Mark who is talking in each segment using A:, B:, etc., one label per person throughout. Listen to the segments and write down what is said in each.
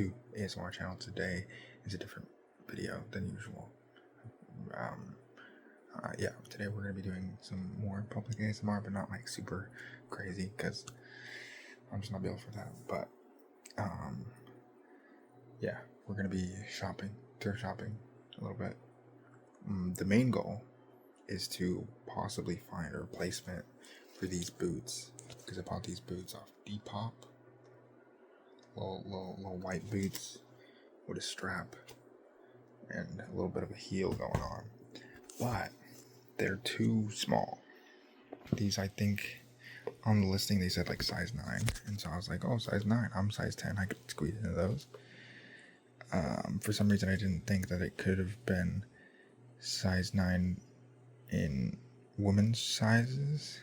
A: to ASMR channel. Today is a different video than usual. Today we're going to be doing some more public ASMR, but not like super crazy because I'm just not built for that. But we're going to be thrift shopping a little bit. The main goal is to possibly find a replacement for these boots, because I bought these boots off Depop. Little white boots with a strap and a little bit of a heel going on, but they're too small. These, I think on the listing they said like size 9, and so I was like, oh, size 9, I'm size 10, I could squeeze into those. For some reason I didn't think that it could have been size 9 in women's sizes,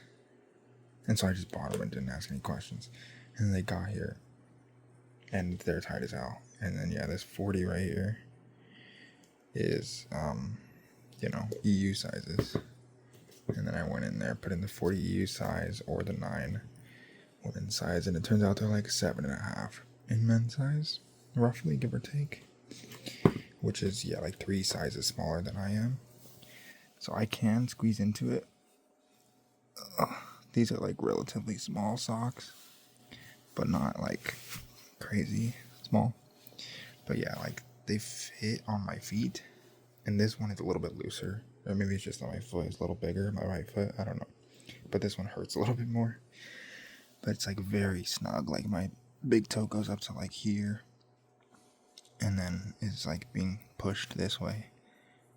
A: and so I just bought them and didn't ask any questions. And then they got here and they're tight as hell. And then this 40 right here is EU sizes. And then I went in there, put in the 40 EU size or the 9 women's size, and it turns out they're like 7.5 in men's size, roughly, give or take, which is like 3 sizes smaller than I am. So I can squeeze into it. These are like relatively small socks, but not like crazy small. But like they fit on my feet, and this one is a little bit looser, or maybe it's just that my foot is a little bigger, my right foot, I don't know, but this one hurts a little bit more. But it's like very snug, like my big toe goes up to like here, and then it's like being pushed this way,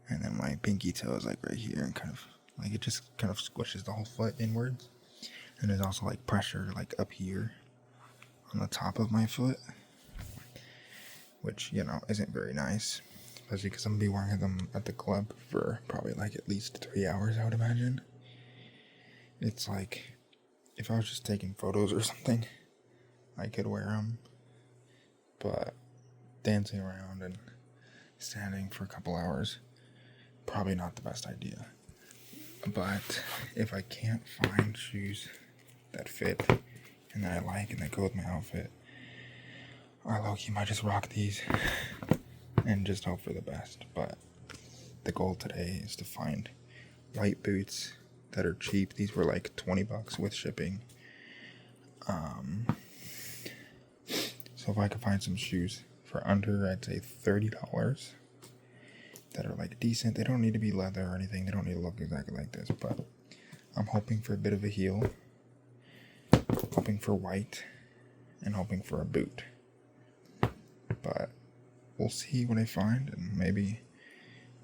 A: and then my pinky toe is like right here, and kind of like it just kind of squishes the whole foot inwards. And there's also like pressure like up here on the top of my foot, which isn't very nice, especially because I'm gonna be wearing them at the club for probably like at least 3 hours, I would imagine. It's like if I was just taking photos or something, I could wear them, but dancing around and standing for a couple hours, probably not the best idea. But if I can't find shoes that fit and that I like and that go with my outfit, I low-key might just rock these and just hope for the best. But the goal today is to find white boots that are cheap. These were like $20 with shipping. So if I could find some shoes for under, I'd say $30, that are like decent. They don't need to be leather or anything. They don't need to look exactly like this, but I'm hoping for a bit of a heel, hoping for white, and hoping for a boot. But we'll see what I find, and maybe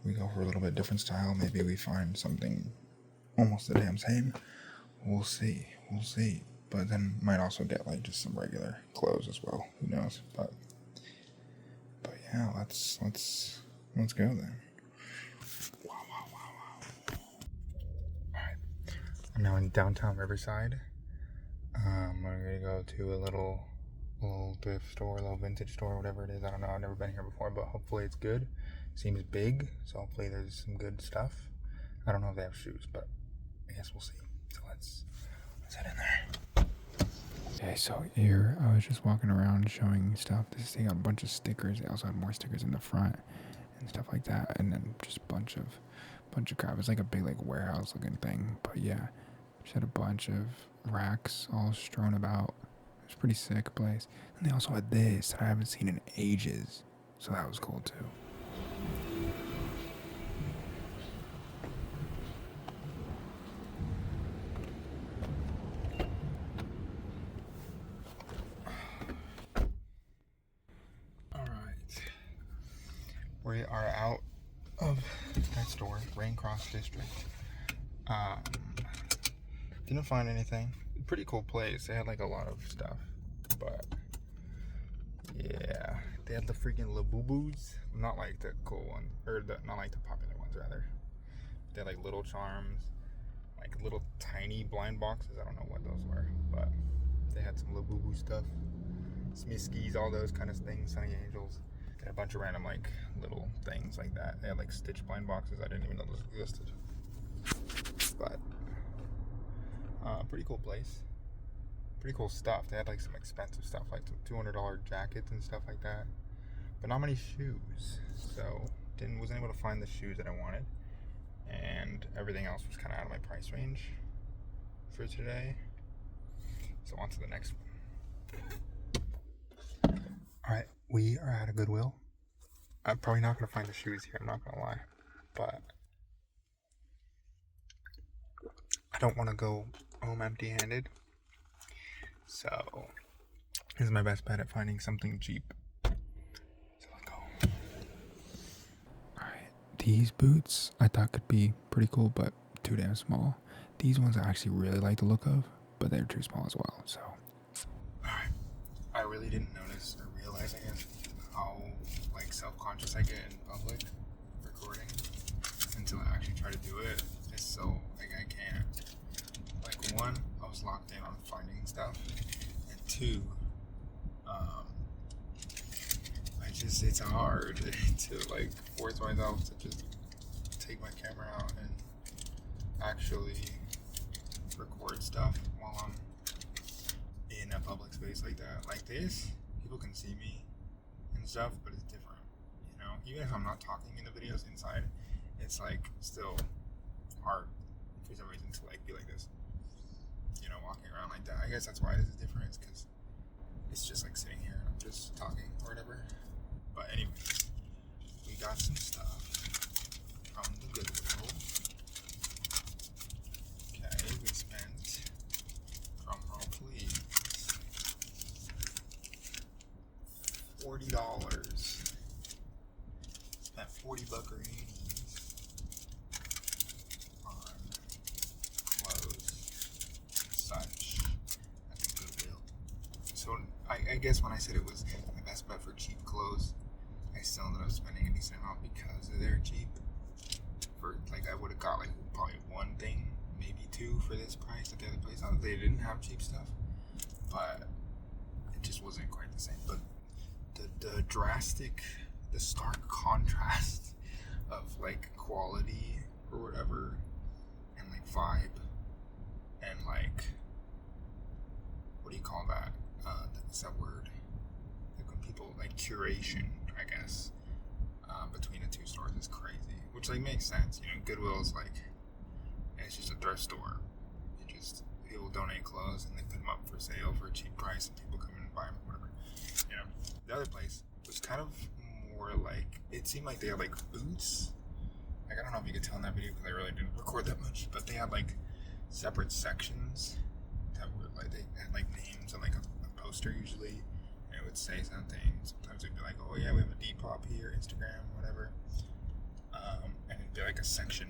A: we go for a little bit different style. Maybe we find something almost the damn same. We'll see. But then might also get like just some regular clothes as well. Who knows? But yeah, let's go then. Wow. Alright. I'm now in downtown Riverside. I'm gonna go to a little thrift store, a little vintage store, whatever it is. I don't know. I've never been here before, but hopefully it's good. Seems big, so hopefully there's some good stuff. I don't know if they have shoes, but I guess we'll see. So let's head in there. Okay, so here I was just walking around showing stuff. They got a bunch of stickers. They also had more stickers in the front and stuff like that, and then just a bunch of crap. It was like a big like warehouse looking thing, but yeah, just had a bunch of racks all strewn about. It was a pretty sick place. And they also had this that I haven't seen in ages, so that was cool too. We are out of that store, Raincross District. Didn't find anything. Pretty cool place. They had like a lot of stuff, but yeah, they had the freaking Labubus. Not like the cool ones, or not like the popular ones rather. They had like little charms, like little tiny blind boxes. I don't know what those were, but they had some Labubu stuff, Smiskies, all those kind of things, Sunny Angels. A bunch of random like little things like that. They had like Stitch blind boxes. I didn't even know those existed. But pretty cool place. Pretty cool stuff. They had like some expensive stuff, like some $200 jackets and stuff like that. but not many shoes. So wasn't able to find the shoes that I wanted, and everything else was kind of out of my price range for today. So on to the next one. All right, we are at a Goodwill. I'm probably not gonna find the shoes here. I'm not gonna lie, but I don't want to go home empty-handed. So this is my best bet at finding something cheap. So let's go. Alright, these boots I thought could be pretty cool, but too damn small. These ones I actually really like the look of, but they're too small as well, so. Alright, I really didn't notice or realize, I guess, how like self-conscious I get in public recording until I actually try to do it. It's so, like, I can't. Like, one, I was locked in on finding stuff, and two, it's hard to like force myself to just take my camera out and actually record stuff while I'm in a public space like that. Like this, people can see me and stuff, but it's different, you know? Even if I'm not talking in the videos inside, it's like still hard for some reason to like be like this, you know, walking around like that. I guess that's why this is different, it's because it's just like sitting here and I'm just talking or whatever. But anyway, we got some stuff from the Goodwill. Okay, we spent, drum roll please, $40. Spent 40 buckaroonies on clothes and such at the Goodwill. So I guess when I said it was my best bet for cheap clothes, I still ended up spending a decent amount because they're cheap. For like, I would have got like probably one thing, maybe two for this price at the other place. Not that they didn't have cheap stuff, but it just wasn't quite the same. But the stark contrast of like quality or whatever, and like vibe, and like, what do you call that? What's that word? Like when people like curation, I guess, between the two stores is crazy. Which like makes sense, you know. Goodwill is like, it's just a thrift store. People donate clothes and they put them up for sale for a cheap price, and people come in and buy them, whatever. You know, the other place was kind of more like, it seemed like they had like boots. Like, I don't know if you could tell in that video because I really didn't record that much, but they had like separate sections that were like, they had like names and like a poster usually, and it would say something. Sometimes it'd be like, oh yeah, we have a Depop here, Instagram, whatever. And it'd be like a section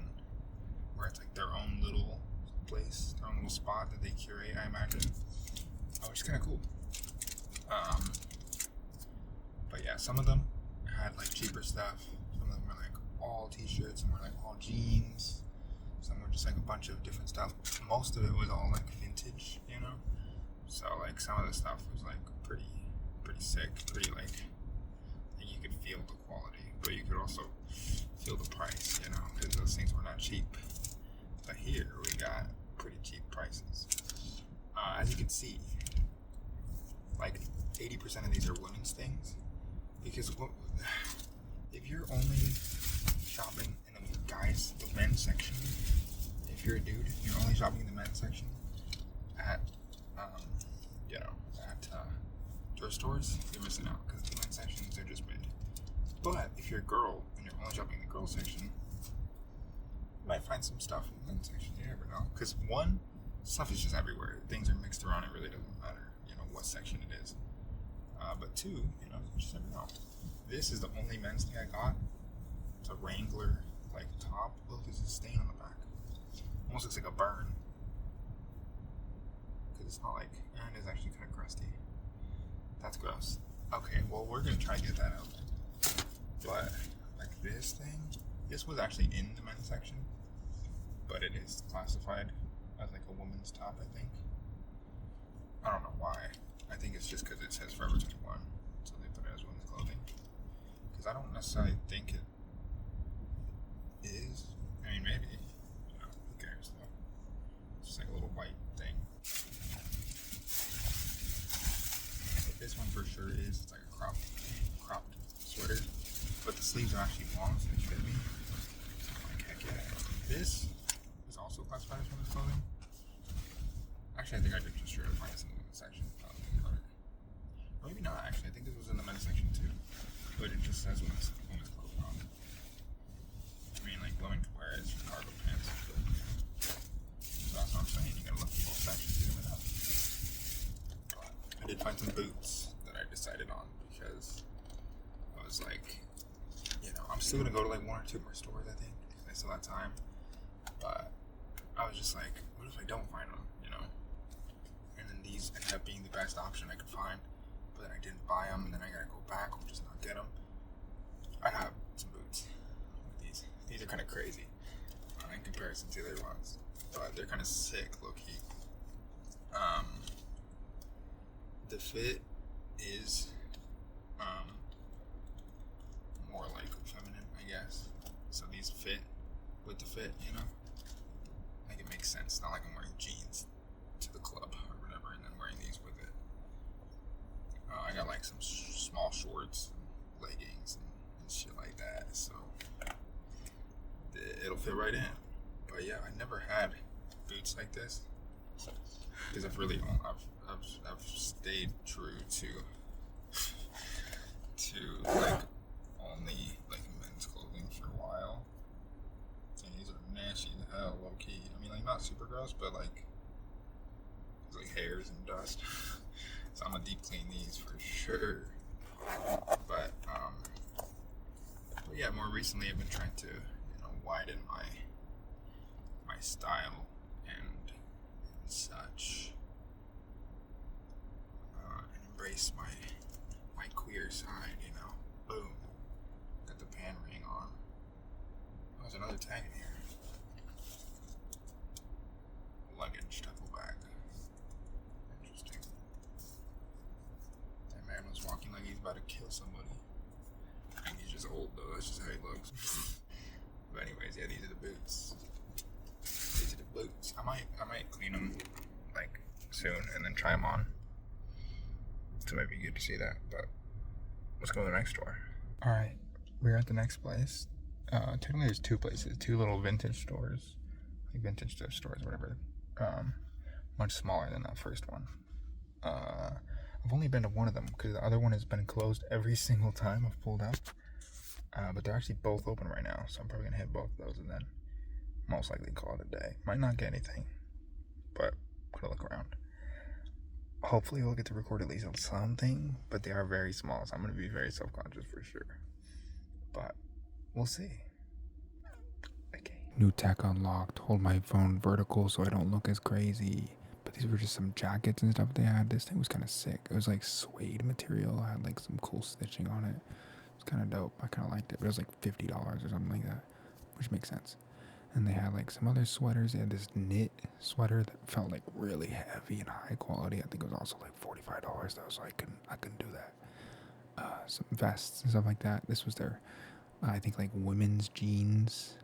A: where it's like their own little place, their own little spot that they curate, I imagine. Which is kind of cool. But yeah, some of them had like cheaper stuff. Some of them were like all t-shirts, some were like all jeans, some were just like a bunch of different stuff. Most of it was all like vintage, you know? So like some of the stuff was like pretty sick, pretty like you could feel the quality, but you could also feel the price, you know, because those things were not cheap. But here we got pretty cheap prices. As you can see, like 80% of these are women's things, because if you're only shopping in the men's section, if you're a dude, you're only shopping in the men's section at thrift stores, you're missing out, because the men's sections are just mid. But if you're a girl and you're only shopping in the girls section, you might find some stuff in the men's section. You never know, because one, stuff is just everywhere. Things are mixed around. It really doesn't matter, you know, what section it is. But two, you know, you just never know. This is the only men's thing I got. It's a Wrangler like top. Look, there's a stain on the back. Almost looks like a burn. Because it's not like, and it's actually kind of crusty. That's gross. Okay, well, we're gonna try to get that out. But like this thing, this was actually in the men's section, but it is classified as like a woman's top, I think. I don't know why. I think it's just because it says Forever 21, so they put it as women's clothing. Because I don't necessarily think it is. I mean, maybe. You know, who cares though? It's just like a little white thing. But this one for sure is. It's like a cropped sweater. sleeves are actually long, so they fit me. Like, heck yeah. This is also classified as women's clothing. Actually, I think I did just try to find this in the men's section. Or maybe not, actually. I think this was in the men's section too. But it just says women's clothing on it. I mean, like, women can wear it as cargo pants. But that's what I'm saying. You gotta look at both sections to get it up. But I did find some boots that I decided on because I was like, you know, I'm still gonna go to like 1 or 2 more stores, I think, because I still have time. But I was just like, what if I don't find them, you know? And then these ended up being the best option I could find. But then I didn't buy them, and then I gotta go back or just not get them. I have some boots with these. These are kind of crazy in comparison to the other ones, but they're kind of sick, low key. The fit is more like feminine, I guess. So these fit with the fit, you know? Like it makes sense. Not like I'm wearing jeans to the club or whatever and then wearing these with it. I got like some small shorts, and leggings, and shit like that. So it'll fit right in. But yeah, I never had boots like this because I've stayed true to like only like men's clothing for a while. And these are nasty as hell, low key. I mean, like not super gross, but like it's like hairs and dust. So I'm gonna deep clean these for sure. But yeah, more recently I've been trying to, you know, widen my style and such, and embrace my queer side, you know. Boom. Got the pan ring on. Oh, there's another tag in here. Luggage duffel bag. Interesting. That man was walking like he's about to kill somebody. I think he's just old though, that's just how he looks. But anyways, yeah, these are the boots. These are the boots. I might clean them like soon and then try them on. So it might be good to see that, but let's go to the next store. Alright, we're at the next place. Technically there's 2 places, 2 little vintage stores. Like vintage thrift stores, whatever. Much smaller than that first one. I've only been to one of them because the other one has been closed every single time I've pulled up. But they're actually both open right now, so I'm probably gonna hit both of those and then most likely call it a day. Might not get anything, but gonna look around. Hopefully we'll get to record at least something, but they are very small, so I'm gonna be very self-conscious for sure. But we'll see. Okay. New tech unlocked. Hold my phone vertical so I don't look as crazy. But these were just some jackets and stuff they had. This thing was kind of sick. It was like suede material. It had like some cool stitching on it. It was kind of dope. I kind of liked it. But it was like $50 or something like that, which makes sense. And they had like some other sweaters. They had this knit sweater that felt like really heavy and high quality. I think it was also like $45 though, so I couldn't do that. Some vests and stuff like that. This was their, I think like women's jeans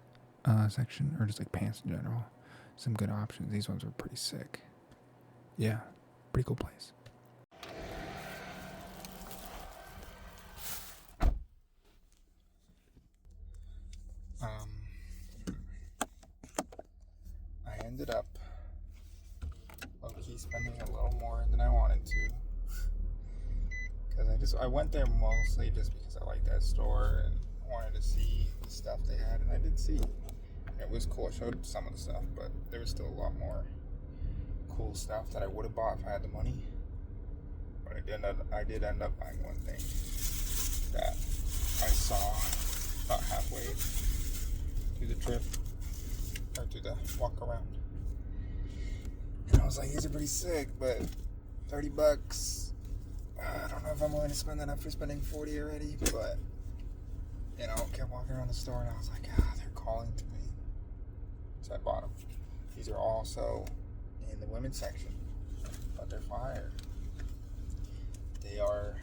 A: section, or just like pants in general. Some good options. These ones were pretty sick. Yeah, pretty cool place. I ended up low-key spending a little more than I wanted to, because I went there mostly just because I liked that store and wanted to see the stuff they had, and I did see. It was cool. I showed some of the stuff, but there was still a lot more cool stuff that I would have bought if I had the money. But I did end up buying one thing that I saw about halfway through the trip, or through the walk around, and I was like, these are pretty sick, but $30, I don't know if I'm willing to spend that after spending $40 already. But you know, kept walking around the store and I was like, they're calling to me, so I bought them. These are also in the women's section, but they're fire. They are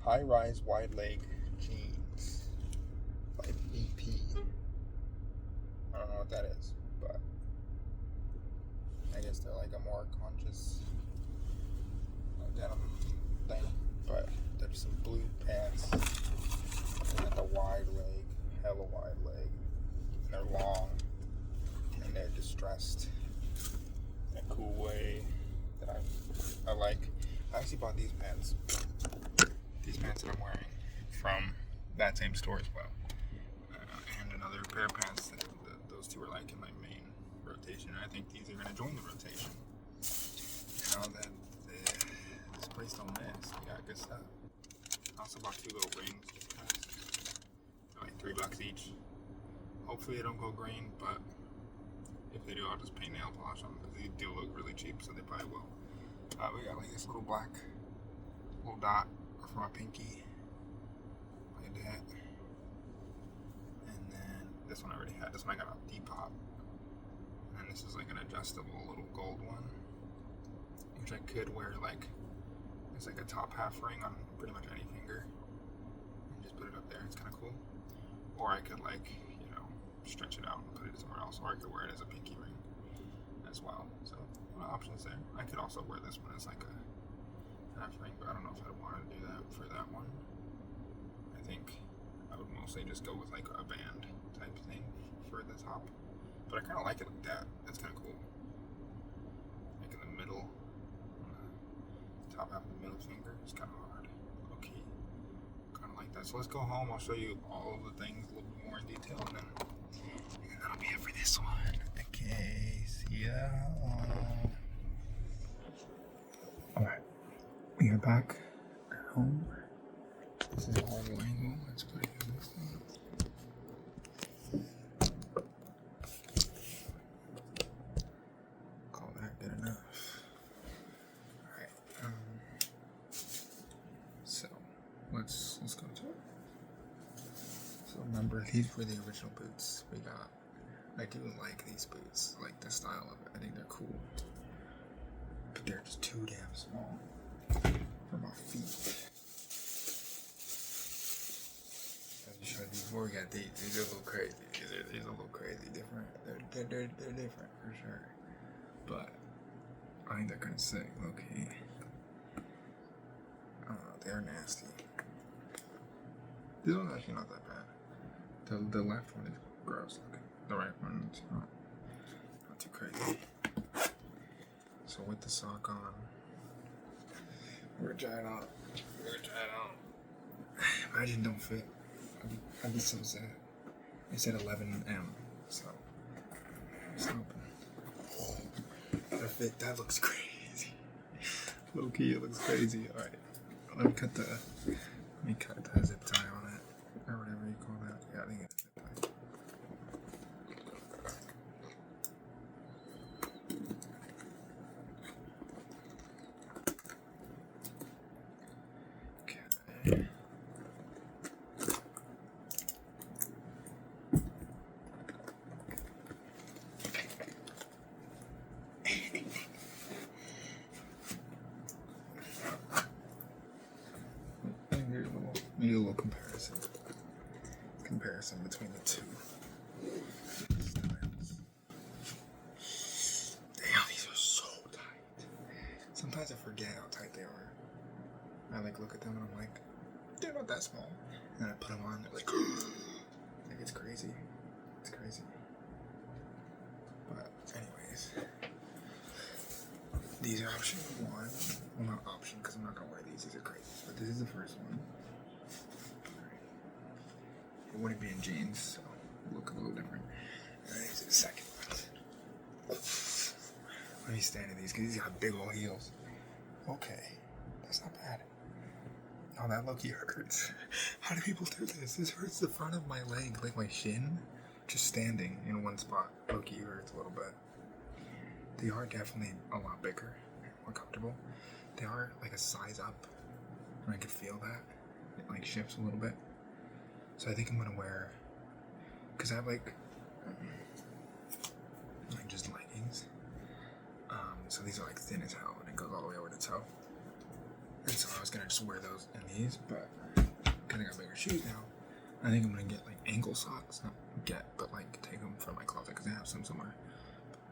A: high-rise wide leg jeans by BP. I don't know what that is, but I guess they're like a more conscious denim thing. But there's some blue pants, and then the wide dressed in a cool way that I like. I actually bought these pants. These pants that I'm wearing from that same store as well. And another pair of pants that those two are like in my main rotation. And I think these are going to join the rotation. Now that this place don't miss, we got good stuff. I also bought 2 little rings just because they're like $3 each. Hopefully they don't go green, but if they do, I'll just paint nail polish on them because they do look really cheap, so they probably will. We got like this little black little dot for my pinky, like that. And then this one I already had. This one I got off Depop. And this is like an adjustable little gold one, which I could wear like, it's like a top half ring on pretty much any finger. And just put it up there, it's kind of cool. Or I could like, you know, stretch it out and put it somewhere else. Or I could wear it as a pinky ring as well. So, a lot of options there. I could also wear this one as like a half ring, but I don't know if I'd want to do that for that one. I think I would mostly just go with like a band type thing for the top. But I kind of like it like that. That's kind of cool. Like in the middle, top half of the middle finger. It's kind of hard. Okay. Kind of like that. So let's go home. I'll show you all of the things a little bit more in detail, and then that'll be it for this one. Okay. See ya. Alright. We are back at home. This is a horrible angle. Let's put it in this thing. Call that good enough. Alright. So let's go to it. So remember, these were the original boots we got. I do like these boots. I like the style of it. I think they're cool. But they're just too damn small for my feet. As you showed before, we got these. These are a little crazy. These are a little crazy. Different. They're different for sure. But I think they're kind of sick. Okay. They're nasty. This one's actually not that bad. The left one is gross looking. The right one is not too crazy. So with the sock on, we're gonna try it on. Imagine don't fit. I'd be so sad. It said 11M, so it's open. That looks crazy. Low key, it looks crazy. All right, let me cut the zip tie on it, or whatever you call that. Yeah, I think it's a zip tie. Okay. Maybe a little comparison between the two styles. Damn, these are so tight. Sometimes I forget how tight they are. I like look at them and I'm like, they're not that small. And then I put them on, they're like it's crazy. It's crazy. But anyways, these are option 1. Well, not option because I'm not gonna wear these. These are crazy. But this is the first one. It wouldn't be in jeans, so it'll look a little different. And these are the second one. Let me stand in these because these got big old heels. Okay, that's not bad. Oh, that low-key hurts. How do people do this? This hurts the front of my leg, like my shin. Just standing in one spot. Low-key hurts a little bit. They are definitely a lot bigger, more comfortable. They are like a size up, and I can feel that. It like shifts a little bit. So I think I'm gonna wear, cause I have like just leggings. So these are like thin as hell, and it goes all the way over the toe. And so I was gonna just wear those in these, but kinda got bigger shoes now. I think I'm gonna get like ankle socks, but like take them from my closet because I have some somewhere.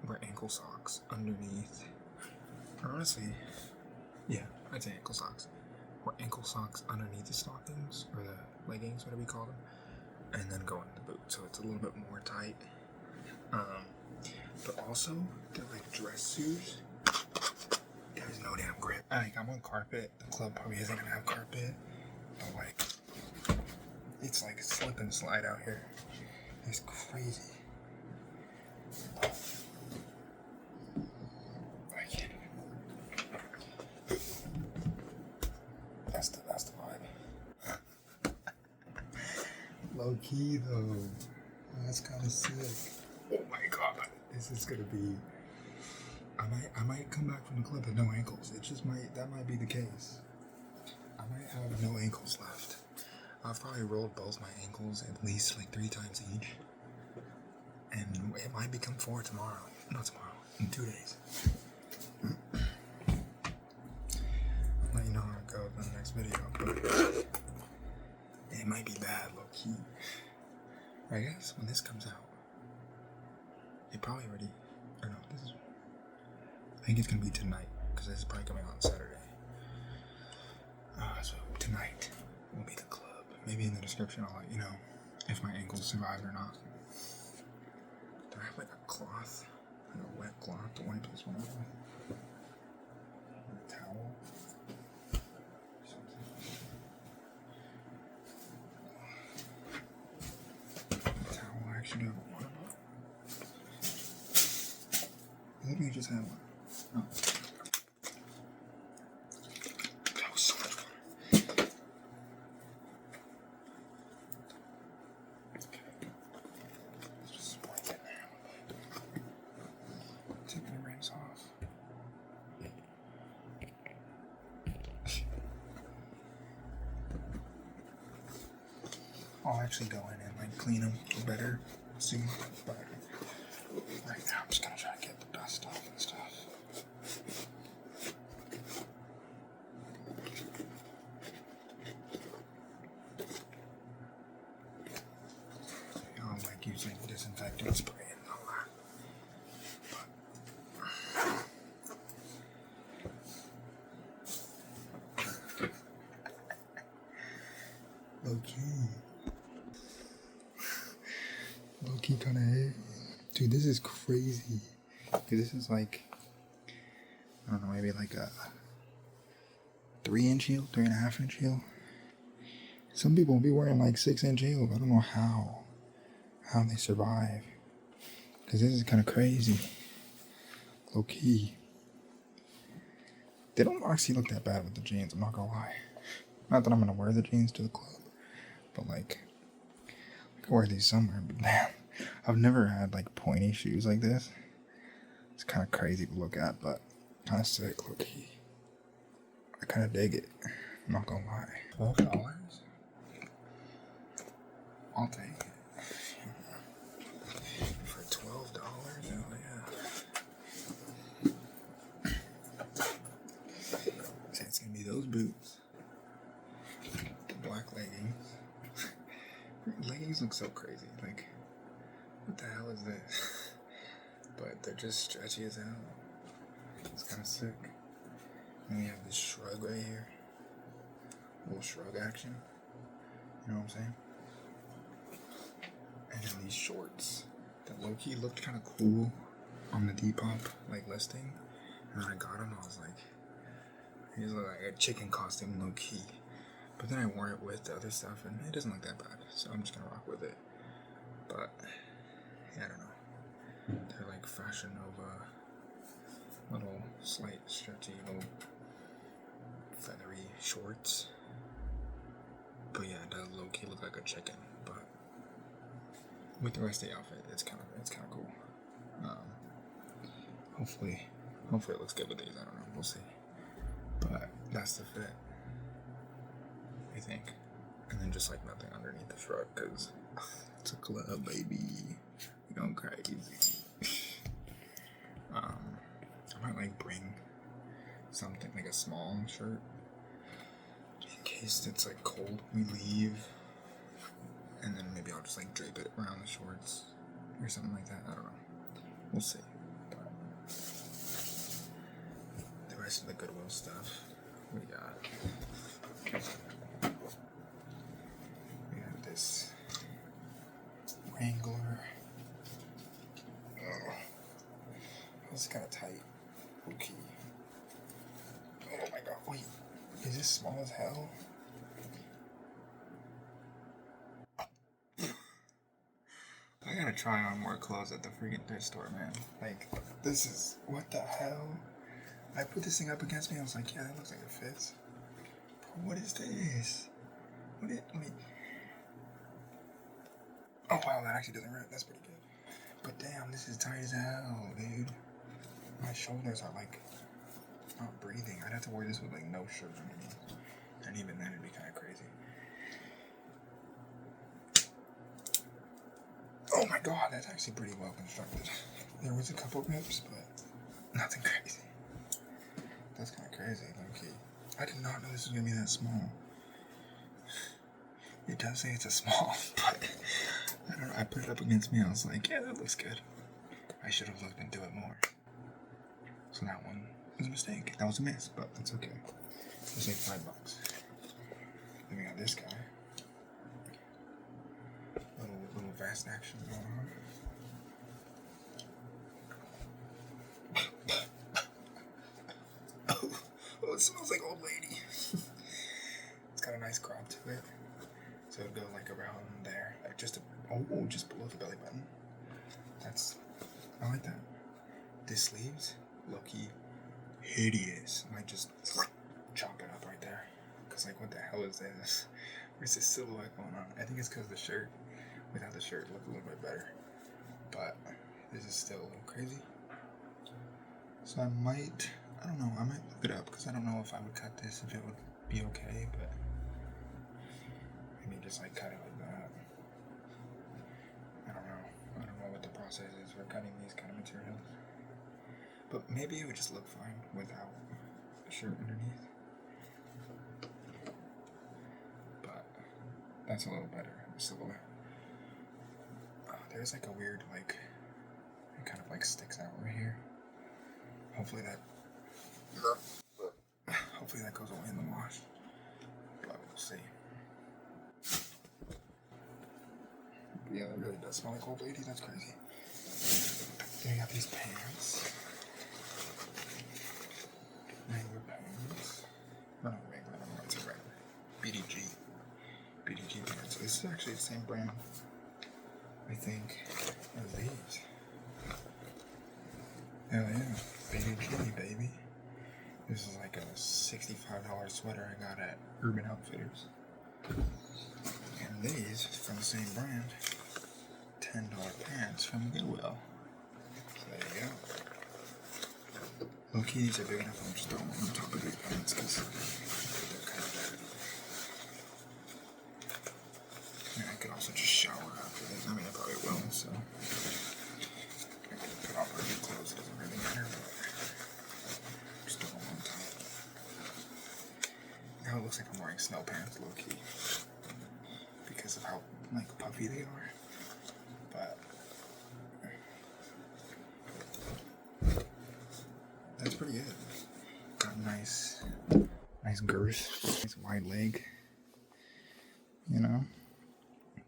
A: Wear ankle socks underneath. Or honestly, yeah, I'd say ankle socks. Wear ankle socks underneath the stockings or the leggings, whatever you call them, and then go into the boot. So it's a little bit more tight. But also, they're like dress shoes. There's no damn grip. Like, I'm on carpet. The club probably isn't gonna have carpet. But like, it's like a slip and slide out here. It's crazy. I can't even. That's the vibe. Low key though. That's kind of sick. Oh my god. This is gonna be. I might come back from the club with no ankles. It just might. That might be the case. I might have no ankles left. I've probably rolled both my ankles at least like 3 times each. And it might become 4 tomorrow. Not tomorrow. In 2 days. I'll let you know how it goes in the next video. But it might be bad, low key. I guess when this comes out, it probably already. Or no, this is. I think it's gonna be tonight because this is probably coming out on Saturday. So tonight will be the club. Maybe in the description I'll let you know if my ankles survive or not. Do I have like a cloth? Like a wet cloth to wipe this one off? A towel? A towel, I actually do have a water bottle. I think we just had one. Oh. That was so much water. Okay. Let's just spray it now. Take the rings off. I'll actually go in and like clean them better soon, but right now I'm just gonna try to get the dust off and stuff. I don't like using disinfectant spray and all that. Low key kind of heavy. Dude, this is crazy. Dude, this is like, I don't know, maybe like a 3-inch heel, 3.5-inch heel. Some people will be wearing like 6-inch heels. I don't know how they survive. Because this is kind of crazy. Low key. They don't actually look that bad with the jeans, I'm not gonna lie. Not that I'm gonna wear the jeans to the club, but like, I can wear these somewhere, but damn. I've never had like pointy shoes like this. It's kind of crazy to look at, but kind of sick, low key. I kind of dig it. I'm not gonna lie. $12? I'll take it. For $12, hell yeah. So it's gonna be those boots, the black leggings. Leggings look so crazy. Like, what the hell is this? But they're just stretchy as hell. It's kind of sick. And we have this shrug right here. A little shrug action. You know what I'm saying? And then these shorts that low-key looked kind of cool on the Depop like listing. And then I got them, I was like, these look like a chicken costume low-key. But then I wore it with the other stuff and it doesn't look that bad. So I'm just gonna rock with it. But yeah, I don't know. They're like Fashion Nova, little slight stretchy little feathery shorts. But yeah, it does low-key look like a chicken. But with the rest of the outfit, it's kind of cool. Hopefully it looks good with these. I don't know. We'll see. But that's the fit, I think. And then just like nothing underneath the shrug, because it's a club, baby. We going crazy. I might like bring something like a small shirt in case it's like cold when we leave, and then maybe I'll just like drape it around the shorts or something like that. I don't know. We'll see. But the rest of the Goodwill stuff we got. We have this Wrangler This is kind of tight. Okay. Oh my god, wait. Is this small as hell? I gotta try on more clothes at the freaking thrift store, man. Like, this is, what the hell? I put this thing up against me, I was like, yeah, that looks like it fits. Bro, what is this? Wait. Oh wow, that actually doesn't rip, that's pretty good. But damn, this is tight as hell, dude. My shoulders are like, not breathing. I'd have to wear this with like no shirt underneath. And even then it'd be kind of crazy. Oh my god, that's actually pretty well constructed. There was a couple rips, but nothing crazy. That's kind of crazy, low-key. I did not know this was going to be that small. It does say it's a small, but I don't know. I put it up against me, I was like, yeah, that looks good. I should have looked into it more. So that one was a mistake. That was a miss, but that's okay. It's like $5. Then we got this guy. Little fast action going on. Oh, it smells like old lady. It's got a nice crop to it. So it'll go like around there. Like just below the belly button. I like that. This sleeves, low-key hideous. I might just chop it up right there. Cause like, what the hell is this? Where's this silhouette going on? I think it's cause the shirt. Without the shirt, it looked a little bit better. But this is still a little crazy. So I might look it up because I don't know if I would cut this, if it would be okay, but maybe just like cut it like that. I don't know what the process is for cutting these kind of materials. But maybe it would just look fine without the shirt underneath. But that's a little better. There's like a weird, like, it kind of like sticks out right here. Hopefully that goes away in the wash. But we'll see. But yeah, that really does smell like old lady. That's crazy. Then we got these pants. Wrangler pants. No, Wrangler. I don't know what's a Wrangler. BDG pants. This is actually the same brand, I think, as these. Hell yeah. BDG, baby. This is like a $65 sweater I got at Urban Outfitters. And these, from the same brand, $10 pants from Goodwill. So there you go. Low-key, these are big enough, I'm just throwing them on top of these pants because they're kind of dirty. And I could also just shower after this. I mean, I probably will, so I could put on my new clothes, it doesn't really matter, but just throw them on top. Now it looks like I'm wearing snow pants, low-key, because of how, like, puffy they are. But that's pretty good. Got a nice girth, nice wide leg. You know,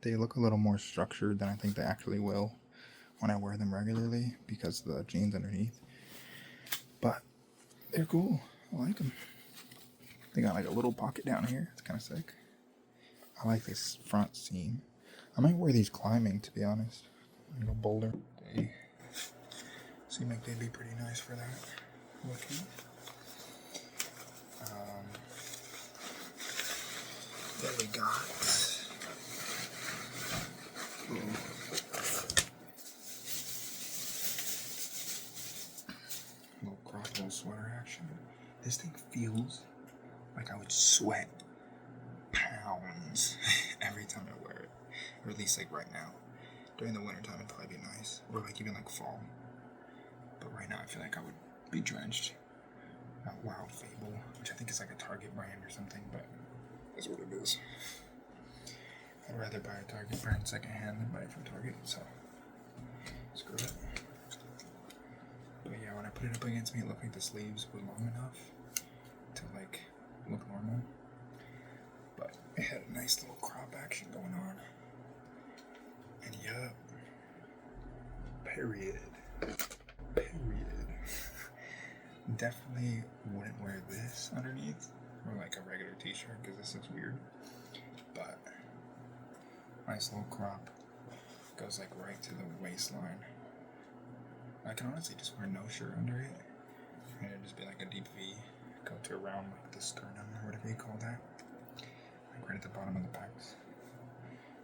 A: they look a little more structured than I think they actually will when I wear them regularly because of the jeans underneath. But they're cool. I like them. They got like a little pocket down here. It's kind of sick. I like this front seam. I might wear these climbing, to be honest. Go boulder. They seem like they'd be pretty nice for that. Looking. Then we got little crop sweater action. This thing feels like I would sweat pounds every time I wear it. Or at least like right now. During the winter time it'd probably be nice. Or like even like fall. But right now I feel like I would be drenched. Not Wild Fable, which I think is like a Target brand or something, but that's what it is. I'd rather buy a Target brand secondhand than buy it from Target, so screw it. But yeah, when I put it up against me, it looked like the sleeves were long enough to like look normal. But it had a nice little crop action going on. And yup. Period. definitely wouldn't wear this underneath, or like a regular t-shirt, because this is weird. But nice little crop, goes like right to the waistline. I can honestly just wear no shirt under it, and it'd just be like a deep V, go to around like the sternum or whatever you call that, like right at the bottom of the pecs.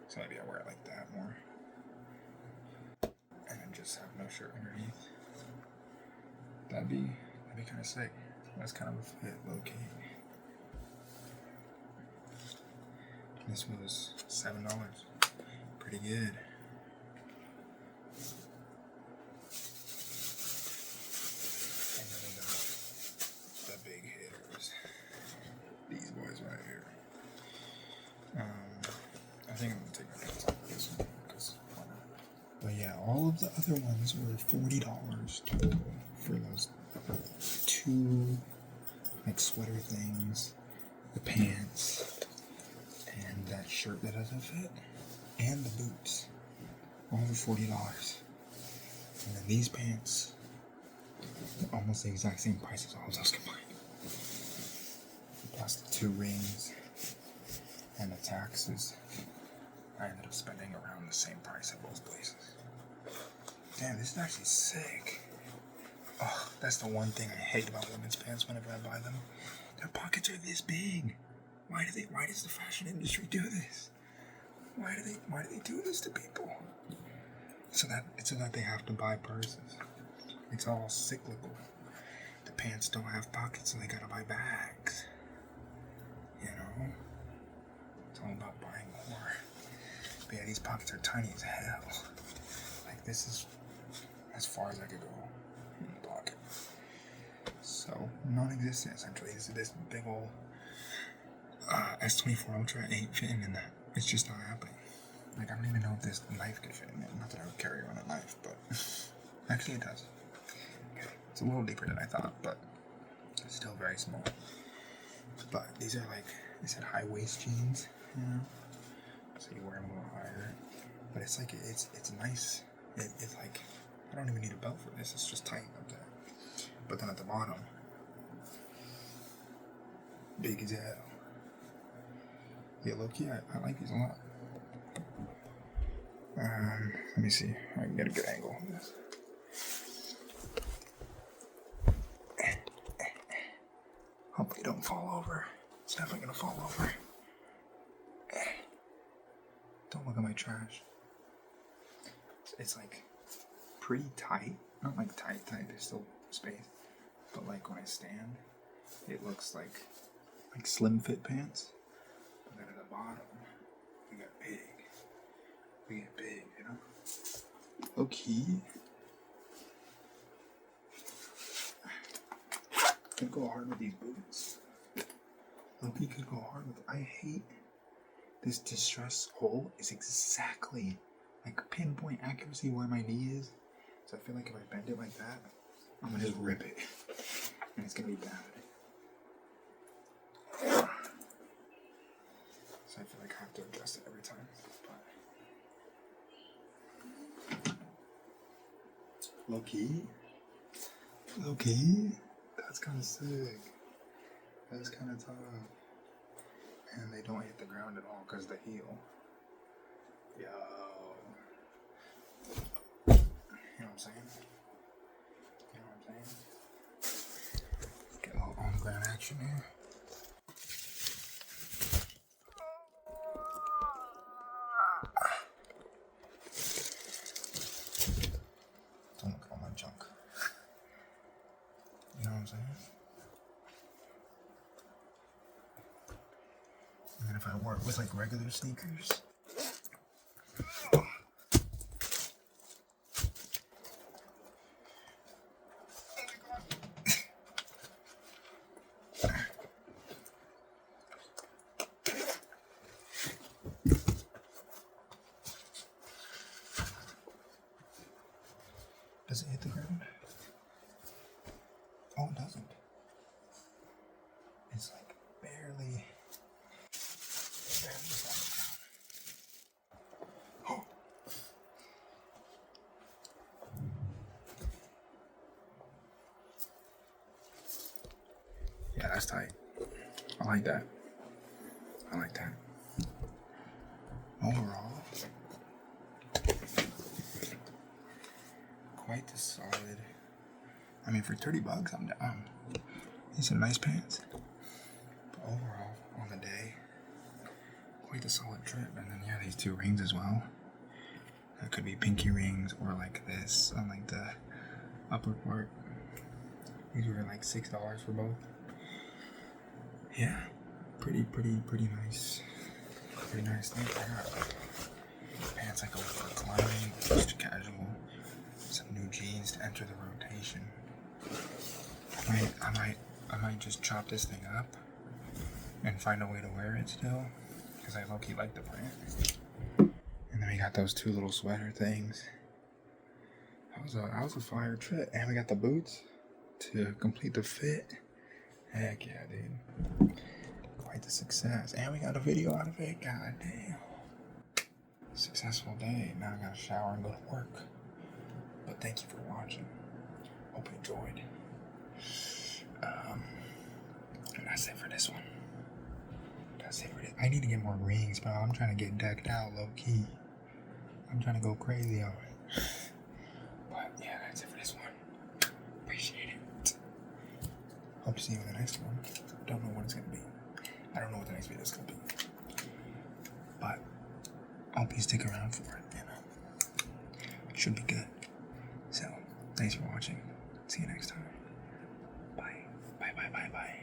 A: So maybe I wear it like that more, and then just have no shirt underneath. That'd be kind of sick. That's kind of a fit, low key. This was $7. Pretty good. And then we got the big hitters. These boys right here. I think I'm gonna take my hands off this one because why not? But yeah, all of the other ones were $40 total for those two like sweater things, the pants, and that shirt that doesn't fit, and the boots. All for $40. And then these pants, almost the exact same price as all of those combined. Plus the 2 rings and the taxes. I ended up spending around the same price at both places. Damn, this is actually sick. Oh, that's the one thing I hate about women's pants whenever I buy them. Their pockets are this big. Why does the fashion industry do this? Why do they do this to people? So that they have to buy purses. It's all cyclical. The pants don't have pockets, so they gotta buy bags. You know? It's all about buying more. But yeah, these pockets are tiny as hell. Like, this is as far as I could go in the pocket. So, non-existent essentially. This big old S24 Ultra ain't fitting in that. It's just not happening. Like, I don't even know if this knife could fit in it. Not that I would carry around a knife, but actually it does. Okay. It's a little deeper than I thought, but it's still very small. But these are like, they said high waist jeans, you know? So you wear them a little higher. But it's like, it's nice. It's like, I don't even need a belt for this. It's just tight up there. But then at the bottom, big as hell. Yeah, low-key, I like these a lot. Let me see. I can get a good angle on this. Hopefully don't fall over. It's definitely gonna fall over. Don't look at my trash. It's like pretty tight. Not like tight, there's still space. But like when I stand, it looks like slim fit pants. But then at the bottom, we get big. We get big, you know? Okay. Could go hard with these boots. Loki could go hard with. I hate this distress hole. Is exactly like pinpoint accuracy where my knee is. So I feel like if I bend it like that, I'm gonna just rip it, and it's gonna be bad. So I feel like I have to adjust it every time. But Low-key, that's kind of sick. That's kind of tough. And they don't hit the ground at all because the heel. Yo. You know what I'm saying? Get a little on ground action here. Don't look at all my junk. You know what I'm saying? And then if I work with like regular sneakers, does it hit the ground? Oh, it doesn't. It's like barely just on the ground. Oh, tight. I like that. I like that. Overall, quite the solid. I mean, for $30, I'm down. These are nice pants. But overall, on the day, quite a solid trip. And then yeah, these 2 rings as well. That could be pinky rings or like this on like the upper part. These were like $6 for both. Yeah, pretty nice. Pretty nice thing. I got pants I go for climbing, just casual. Some new jeans to enter the rotation. I might just chop this thing up and find a way to wear it still, because I low-key like the print. And then we got those 2 little sweater things. That was a fire trip. And we got the boots to complete the fit. Heck yeah, dude. Quite the success. And we got a video out of it. God damn. Successful day. Now I gotta shower and go to work. But thank you for watching. Hope you enjoyed. And that's it for this one. That's it for this. I need to get more rings, bro. I'm trying to get decked out low key. I'm trying to go crazy on it. But yeah, that's it for this one. Appreciate it. Hope to see you in the next one. Don't know what it's gonna be. I don't know what the next video is gonna be. But I hope you stick around for it, It should be good. So, thanks for watching. See you next time. Bye. Bye.